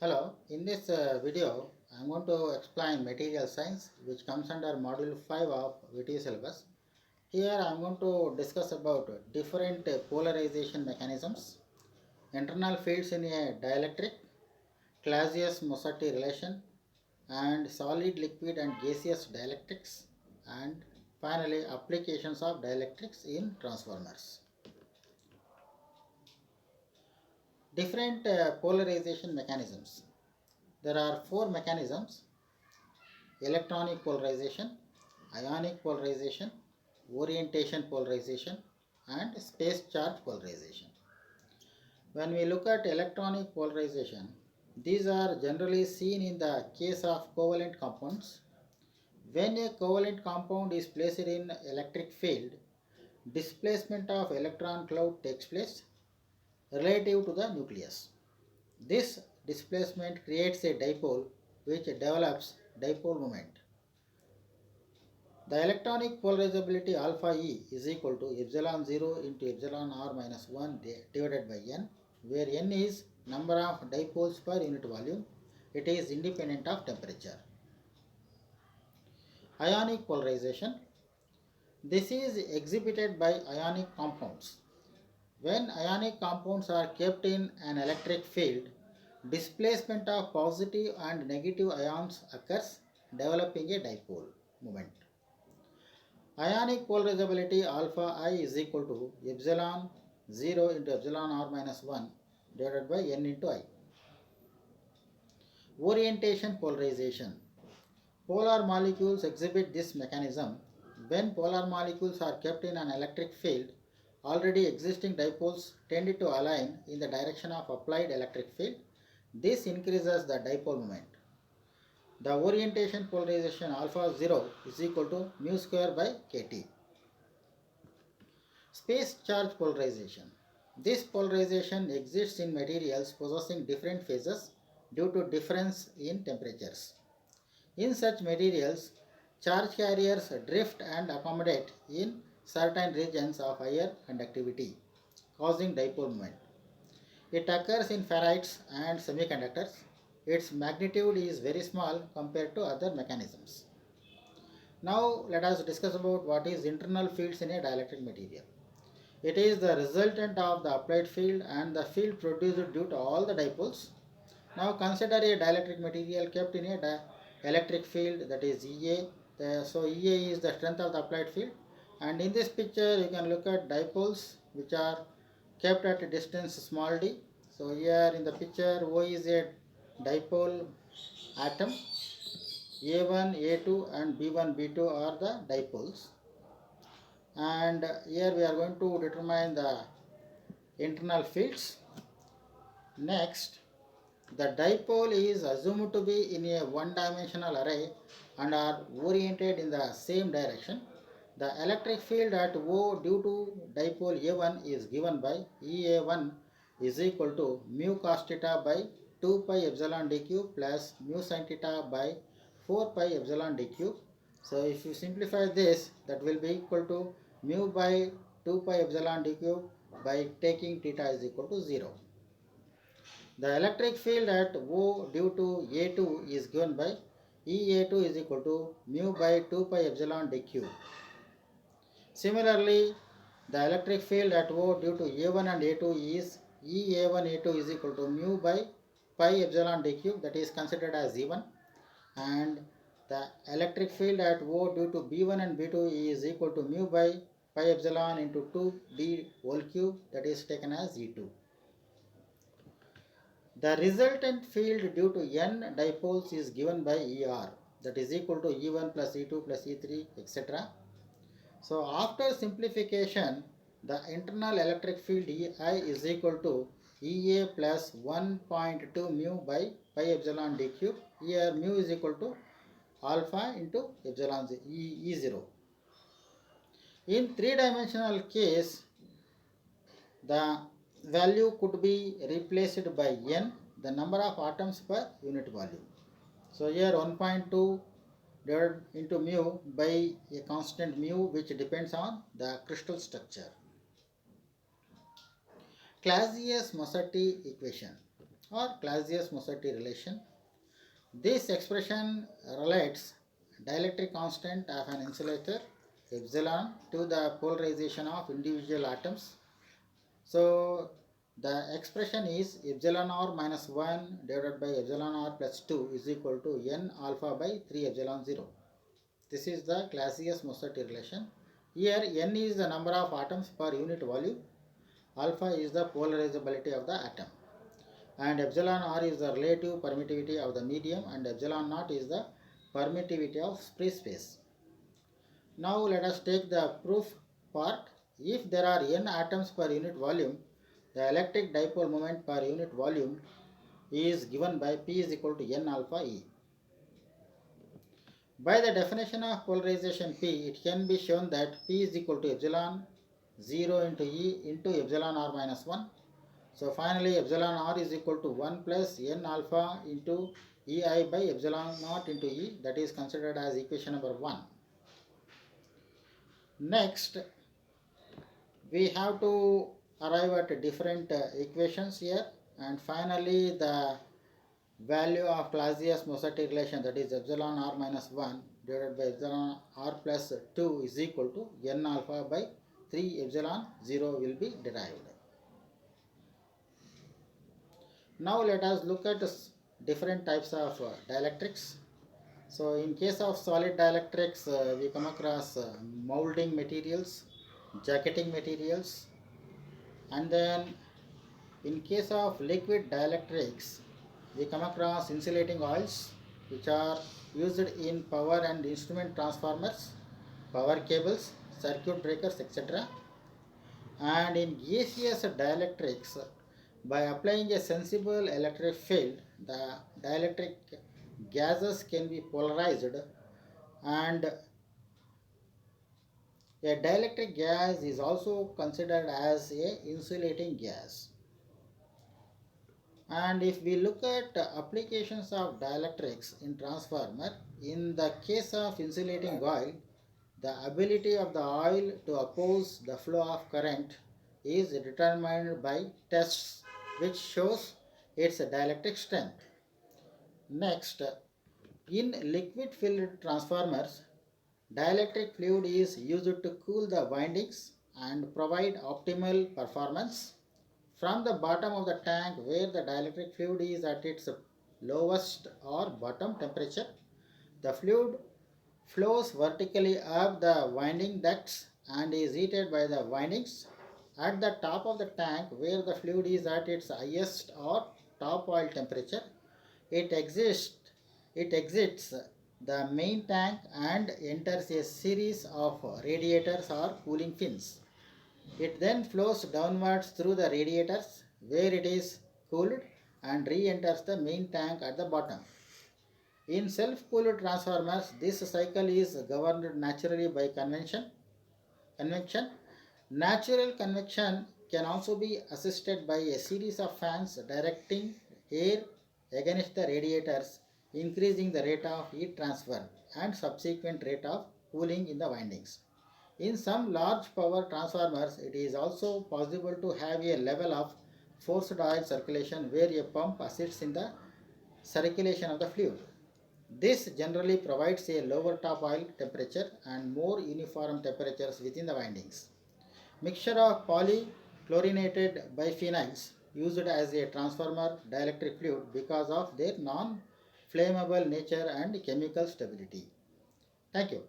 Hello, in this video I am going to explain material science which comes under module 5 of VT syllabus. Here I am going to discuss about different polarization mechanisms, internal fields in a dielectric, Clausius-Mosatti relation, and solid, liquid and gaseous dielectrics, and finally applications of dielectrics in transformers. Different polarization mechanisms. There are four mechanisms: electronic polarization, ionic polarization, orientation polarization, and space charge polarization. When we look at electronic polarization, these are generally seen in the case of covalent compounds. When a covalent compound is placed in electric field, displacement of electron cloud takes place relative to the nucleus. This displacement creates a dipole which develops dipole moment. The electronic polarizability alpha E is equal to epsilon 0 into epsilon r minus 1 divided by n, where n is number of dipoles per unit volume. It is independent of temperature. Ionic polarization. This is exhibited by ionic compounds. When ionic compounds are kept in an electric field, displacement of positive and negative ions occurs, developing a dipole moment. Ionic polarizability alpha I is equal to epsilon 0 into epsilon r minus 1 divided by n into I. Orientation polarization. Polar molecules exhibit this mechanism. When polar molecules are kept in an electric field, already existing dipoles tend to align in the direction of applied electric field. This increases the dipole moment. The orientation polarization alpha 0 is equal to mu square by kt. Space charge polarization. This polarization exists in materials possessing different phases due to difference in temperatures. In such materials, charge carriers drift and accommodate in certain regions of higher conductivity, causing dipole moment. It occurs in ferrites and semiconductors. Its magnitude is very small compared to other mechanisms. Now let us discuss about what is internal fields in a dielectric material. It is the resultant of the applied field and the field produced due to all the dipoles. Now consider a dielectric material kept in a electric field, that is EA. So EA is the strength of the applied field, and in this picture you can look at dipoles which are kept at a distance small d. So here in the picture O is a dipole atom, A1, A2 and B1, B2 are the dipoles, and here we are going to determine the internal fields. Next, the dipole is assumed to be in a one-dimensional array and are oriented in the same direction. The electric field at O due to dipole A1 is given by EA1 is equal to mu cos theta by 2 pi epsilon d cube plus mu sin theta by 4 pi epsilon d cube. So if you simplify this, that will be equal to mu by 2 pi epsilon d cube by taking theta is equal to 0. The electric field at O due to A2 is given by EA2 is equal to mu by 2 pi epsilon d cube. Similarly, the electric field at O due to A1 and A2 is EA1 A2 is equal to mu by pi epsilon d cube, that is considered as E1, and the electric field at O due to B1 and B2 is equal to mu by pi epsilon into 2d whole cube, that is taken as E2. The resultant field due to n dipoles is given by ER, that is equal to E1 plus E2 plus E3 etc. So after simplification, the internal electric field EI is equal to EA plus 1.2 mu by pi epsilon d cube. Here mu is equal to alpha into epsilon E0. In three-dimensional case, the value could be replaced by n, the number of atoms per unit volume. So here 1.2 divided into mu by a constant mu which depends on the crystal structure. Clausius-Mosatti equation. or Clausius-Mossetti relation. This expression relates dielectric constant of an insulator epsilon to the polarization of individual atoms. So the expression is epsilon r minus 1 divided by epsilon r plus 2 is equal to n alpha by 3 epsilon 0. This is the Clausius-Mossetti relation. Here n is the number of atoms per unit volume, alpha is the polarizability of the atom, and epsilon r is the relative permittivity of the medium, and epsilon naught is the permittivity of free space. Now let us take the proof part. If there are n atoms per unit volume, the electric dipole moment per unit volume is given by P is equal to n alpha E. By the definition of polarization P, it can be shown that P is equal to epsilon 0 into E into epsilon r minus 1. So finally epsilon r is equal to 1 plus n alpha into Ei by epsilon naught into E, that is considered as equation number 1. Next, we have to arrive at different equations here, and finally the value of Clausius-Mossetti relation, that is epsilon r minus 1 divided by epsilon r plus 2 is equal to n alpha by 3 epsilon 0 will be derived. Now let us look at different types of dielectrics. So in case of solid dielectrics, we come across molding materials, jacketing materials, and then in case of liquid dielectrics, we come across insulating oils, which are used in power and instrument transformers, power cables, circuit breakers, etc. And in gaseous dielectrics, by applying a sensible electric field, the dielectric gases can be polarized, and a dielectric gas is also considered as a insulating gas. And if we look at applications of dielectrics in transformer, in the case of insulating oil, the ability of the oil to oppose the flow of current is determined by tests which shows its dielectric strength. Next, in liquid filled transformers, dielectric fluid is used to cool the windings and provide optimal performance. From the bottom of the tank, where the dielectric fluid is at its lowest or bottom temperature, the fluid flows vertically up the winding ducts and is heated by the windings. At the top of the tank, where the fluid is at its highest or top oil temperature, it exits the main tank and enters a series of radiators or cooling fins. It then flows downwards through the radiators, where it is cooled and re-enters the main tank at the bottom. In self-cooled transformers, this cycle is governed naturally by convection. Natural convection can also be assisted by a series of fans directing air against the radiators, increasing the rate of heat transfer and subsequent rate of cooling in the windings. In some large power transformers, it is also possible to have a level of forced oil circulation where a pump assists in the circulation of the fluid. This generally provides a lower top oil temperature and more uniform temperatures within the windings. Mixture of polychlorinated biphenyls used as a transformer dielectric fluid because of their non-flammable nature and chemical stability. Thank you.